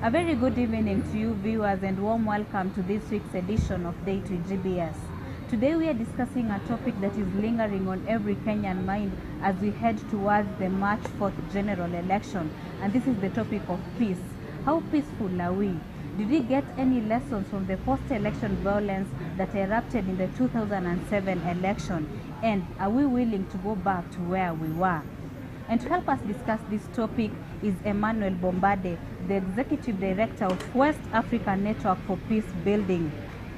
A very good evening to you viewers and warm welcome to this week's edition of Day to GBS. Today we are discussing a topic that is lingering on every Kenyan mind as we head towards the March 4th general election, and this is the topic of peace. How peaceful are we? Did we get any lessons from the post-election violence that erupted in the 2007 election, and are we willing to go back to where we were? And to help us discuss this topic is Emmanuel Bombade, the Executive Director of West Africa Network for Peace Building.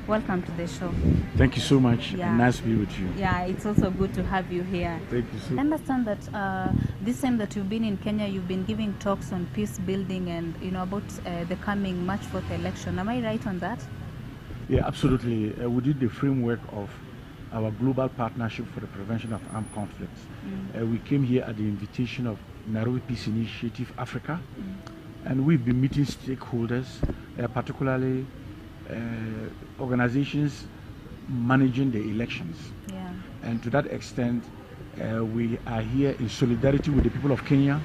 Welcome to the show. Thank you so much. Yeah. Nice to be with you. Yeah, it's also good to have you here. Thank you so much. I understand that this time that you've been in Kenya, you've been giving talks on peace building and about the coming March 4th election. Am I right on that? Yeah, absolutely. We did the framework of our global partnership for the prevention of armed conflicts. We came here at the invitation of Nairobi Peace Initiative Africa, and we've been meeting stakeholders, particularly organizations managing the elections. Yeah. And to that extent, we are here in solidarity with the people of Kenya,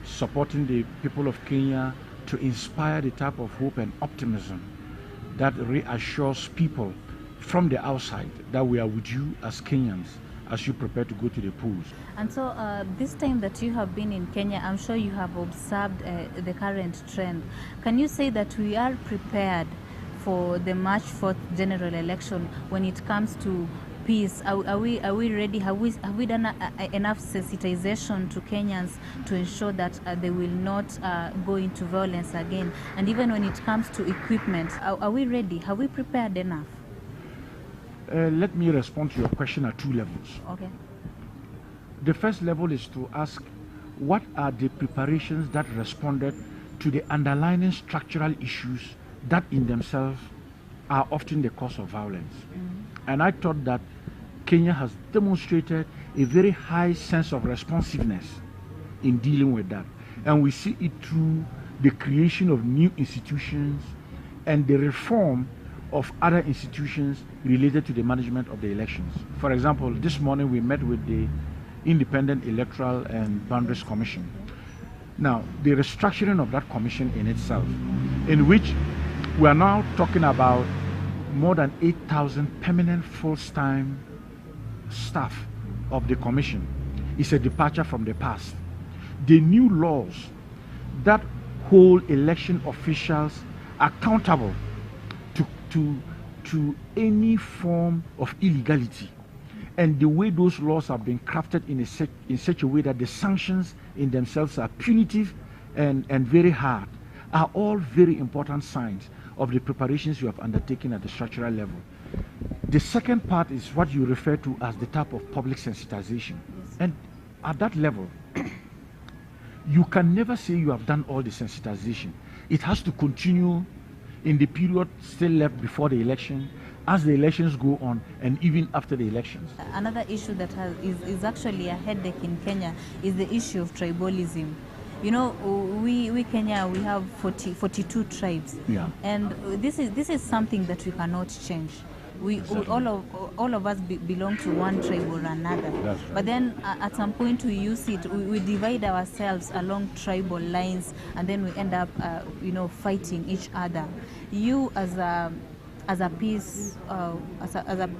supporting the people of Kenya to inspire the type of hope and optimism that reassures people from the outside that we are with you as Kenyans as you prepare to go to the polls. And so this time that you have been in Kenya, I'm sure you have observed the current trend. Can you say that we are prepared for the March 4th general election when it comes to peace? Are we ready? Have we done enough sensitization to Kenyans to ensure that they will not go into violence again? And even when it comes to equipment, are we ready? Have we prepared enough? Let me respond to your question at two levels. Okay. The first level is to ask, what are the preparations that responded to the underlying structural issues that in themselves are often the cause of violence? And I thought that Kenya has demonstrated a very high sense of responsiveness in dealing with that. And we see it through the creation of new institutions and the reform of other institutions related to the management of the elections. For example, this morning we met with the Independent Electoral and Boundaries Commission. Now, the restructuring of that commission in itself, in which we are now talking about more than 8,000 permanent full-time staff of the commission, is a departure from the past. The new laws that hold election officials accountable to any form of illegality, and the way those laws have been crafted in such a way that the sanctions in themselves are punitive and very hard, are all very important signs of the preparations you have undertaken at the structural level. The second part is what you refer to as the type of public sensitization. Yes. And at that level, you can never say you have done all the sensitization. It has to continue in the period still left before the election, as the elections go on, and even after the elections. Another issue that is actually a headache in Kenya is the issue of tribalism. You know, we Kenya, we have 42 tribes. Yeah. And this is something that we cannot change. Exactly. all of us belong to one tribe or another. That's right. But then at some point we use it, we divide ourselves along tribal lines, and then we end up fighting each other. You as a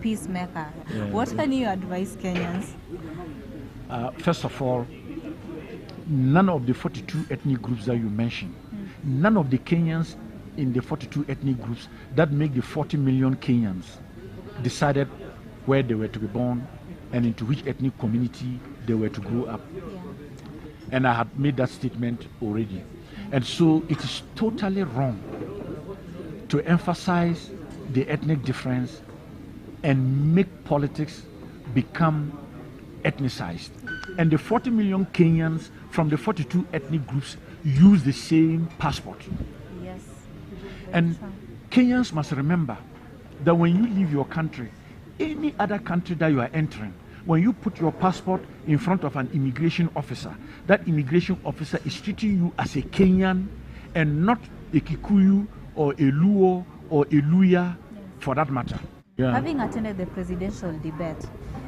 peacemaker, what can you advise Kenyans? First of all, none of the 42 ethnic groups that you mentioned, none of the Kenyans in the 42 ethnic groups that make the 40 million Kenyans decided where they were to be born and into which ethnic community they were to grow up. Yeah. And I had made that statement already. And so it is totally wrong to emphasize the ethnic difference and make politics become ethnicized. And the 40 million Kenyans from the 42 ethnic groups use the same passport. Yes. And Kenyans must remember that when you leave your country, any other country that you are entering, when you put your passport in front of an immigration officer, that immigration officer is treating you as a Kenyan and not a Kikuyu or a Luo or a Luya, for that matter. Yeah. Having attended the presidential debate,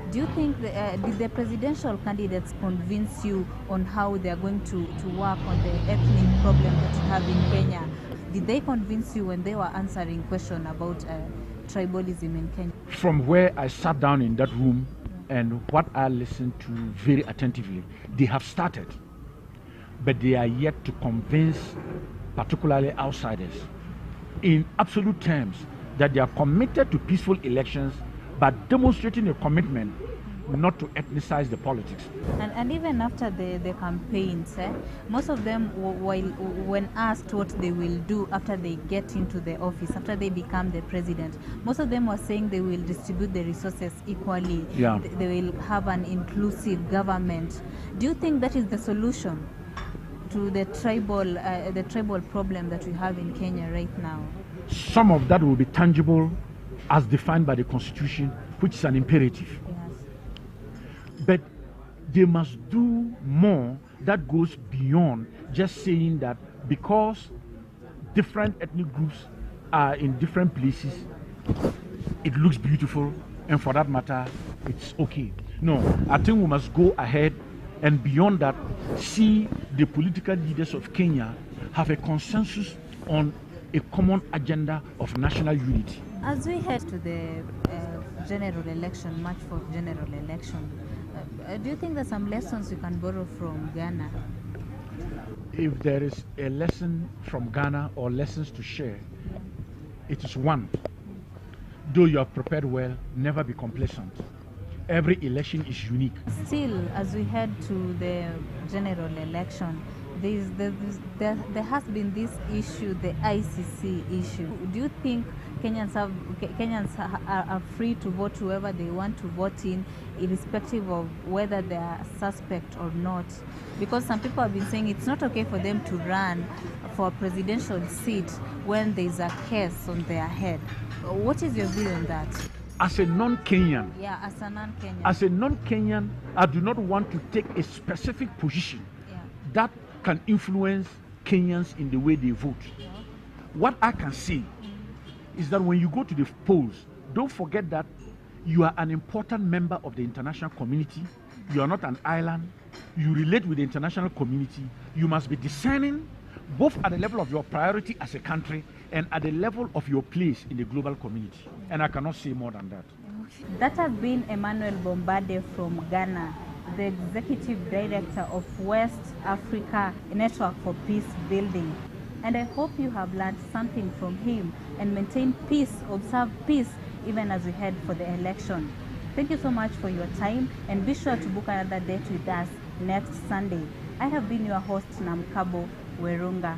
do you think did the presidential candidates convince you on how they are going to work on the ethnic problem that you have in Kenya? Did they convince you when they were answering question about tribalism in Kenya? From where I sat down in that room and what I listened to very attentively, they have started, but they are yet to convince particularly outsiders in absolute terms that they are committed to peaceful elections, but demonstrating a commitment not to ethnicize the politics. And even after the campaigns, most of them, when asked what they will do after they get into the office, after they become the president, most of them were saying they will distribute the resources equally. Yeah. They will have an inclusive government. Do you think that is the solution to the tribal problem that we have in Kenya right now? Some of that will be tangible as defined by the Constitution, which is an imperative. Yes. But they must do more that goes beyond just saying that because different ethnic groups are in different places, it looks beautiful, and for that matter, it's okay. No, I think we must go ahead and beyond that, see the political leaders of Kenya have a consensus on a common agenda of national unity. As we head to the general election, March 4th general election, do you think there's some lessons we can borrow from Ghana? If there is a lesson from Ghana or lessons to share, it is one. Though you are prepared well, never be complacent. Every election is unique. Still, as we head to the general election, there has been this issue, the ICC issue. Do you think Kenyans are free to vote whoever they want to vote in, irrespective of whether they are suspect or not? Because some people have been saying it's not okay for them to run for a presidential seat when there's a case on their head. What is your view on that? As a non-Kenyan, As a non-Kenyan, I do not want to take a specific position that can influence Kenyans in the way they vote. What I can say is that when you go to the polls, don't forget that you are an important member of the international community. You are not an island. You relate with the international community. You must be discerning both at the level of your priority as a country and at the level of your place in the global community. And I cannot say more than that. That has been Emmanuel Bombade from Ghana, the Executive Director of West Africa Network for Peace Building. And I hope you have learned something from him and maintain peace, observe peace, even as we head for the election. Thank you so much for your time, and be sure to book another date with us next Sunday. I have been your host, Namkabo Werunga.